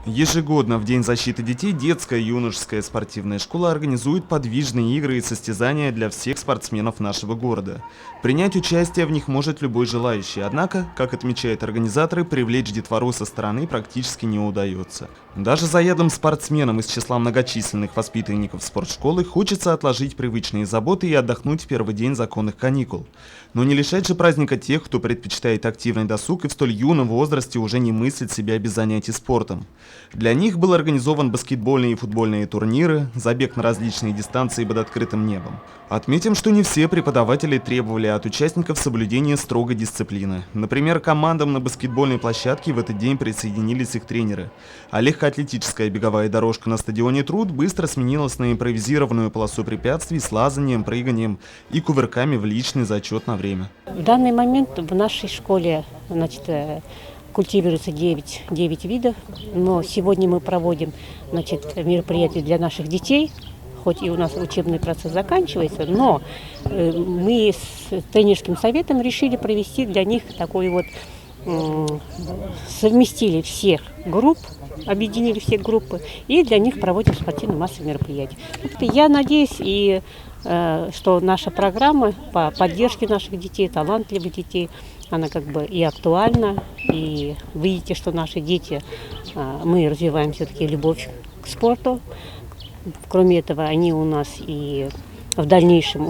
Ежегодно в День защиты детей детская и юношеская спортивная школа организует подвижные игры и состязания для всех спортсменов нашего города. Принять участие в них может любой желающий, однако, как отмечают организаторы, привлечь детвору со стороны практически не удается. Даже заядлым спортсменам из числа многочисленных воспитанников спортшколы хочется отложить привычные заботы и отдохнуть в первый день законных каникул. Но не лишать же праздника тех, кто предпочитает активный досуг и в столь юном возрасте уже не мыслит себя без занятий спортом. Для них был организован баскетбольные и футбольные турниры, забег на различные дистанции под открытым небом. Отметим, что не все преподаватели требовали от участников соблюдения строгой дисциплины. Например, к командам на баскетбольной площадке в этот день присоединились их тренеры. А легкоатлетическая беговая дорожка на стадионе Труд быстро сменилась на импровизированную полосу препятствий с лазанием, прыганием и кувырками в личный зачет на время. В данный момент в нашей школе, культивируется 9 видов, но сегодня мы проводим, мероприятия для наших детей, хоть и у нас учебный процесс заканчивается, но мы с тренерским советом решили провести для них совместили всех групп, объединили все группы и для них проводим спортивно-массовые мероприятия. Я надеюсь, что наша программа по поддержке наших детей, талантливых детей, она и актуальна, и вы видите, что наши дети, мы развиваем все-таки любовь к спорту. Кроме этого, они у нас и в дальнейшем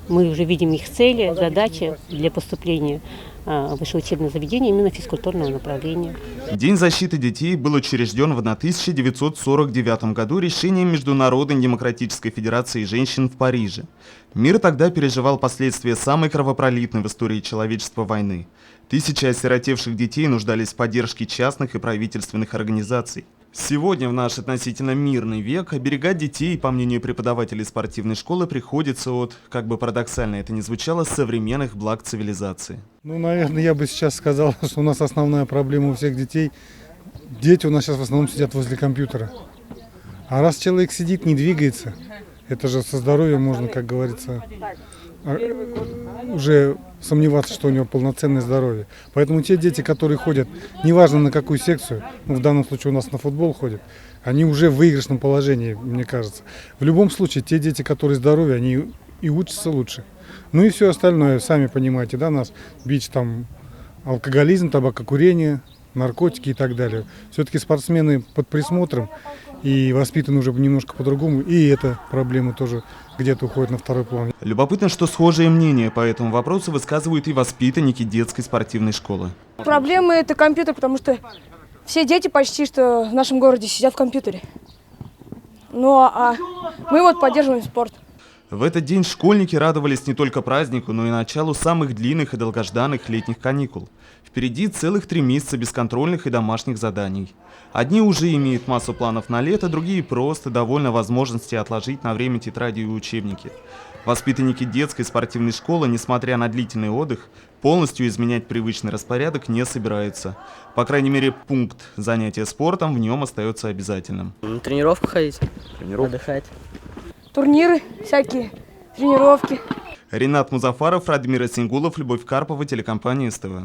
мы уже видим их цели, задачи для поступления в высшее учебное заведение именно физкультурного направления. День защиты детей был учрежден в 1949 году решением Международной демократической федерации женщин в Париже. Мир тогда переживал последствия самой кровопролитной в истории человечества войны. Тысячи осиротевших детей нуждались в поддержке частных и правительственных организаций. Сегодня, в наш относительно мирный век, оберегать детей, по мнению преподавателей спортивной школы, приходится от, как бы парадоксально это ни звучало, современных благ цивилизации. Наверное, я бы сейчас сказал, что у нас основная проблема у всех детей. Дети у нас сейчас в основном сидят возле компьютера. А раз человек сидит, не двигается, это же со здоровьем можно, как говорится, уже сомневаться, что у него полноценное здоровье. Поэтому те дети, которые ходят, неважно на какую секцию, в данном случае у нас на футбол ходят, они уже в выигрышном положении, мне кажется. В любом случае, те дети, которые здоровы, они и учатся лучше. И все остальное, сами понимаете, нас бич алкоголизм, табакокурение, наркотики и так далее. Все-таки спортсмены под присмотром и воспитаны уже немножко по-другому, и эта проблема тоже где-то уходит на второй план. Любопытно, что схожие мнения по этому вопросу высказывают и воспитанники детской спортивной школы. Проблема – это компьютер, потому что все дети почти что в нашем городе сидят в компьютере. А мы поддерживаем спорт. В этот день школьники радовались не только празднику, но и началу самых длинных и долгожданных летних каникул. Впереди целых 3 месяца бесконтрольных и домашних заданий. Одни уже имеют массу планов на лето, другие просто довольны возможности отложить на время тетради и учебники. Воспитанники детской спортивной школы, несмотря на длительный отдых, полностью изменять привычный распорядок не собираются. По крайней мере, пункт занятия спортом в нем остается обязательным. На тренировку ходить, отдыхать. Турниры всякие, тренировки. Ринат Музафаров, Радмир Асингулов, Любовь Карпова, телекомпания СТВ.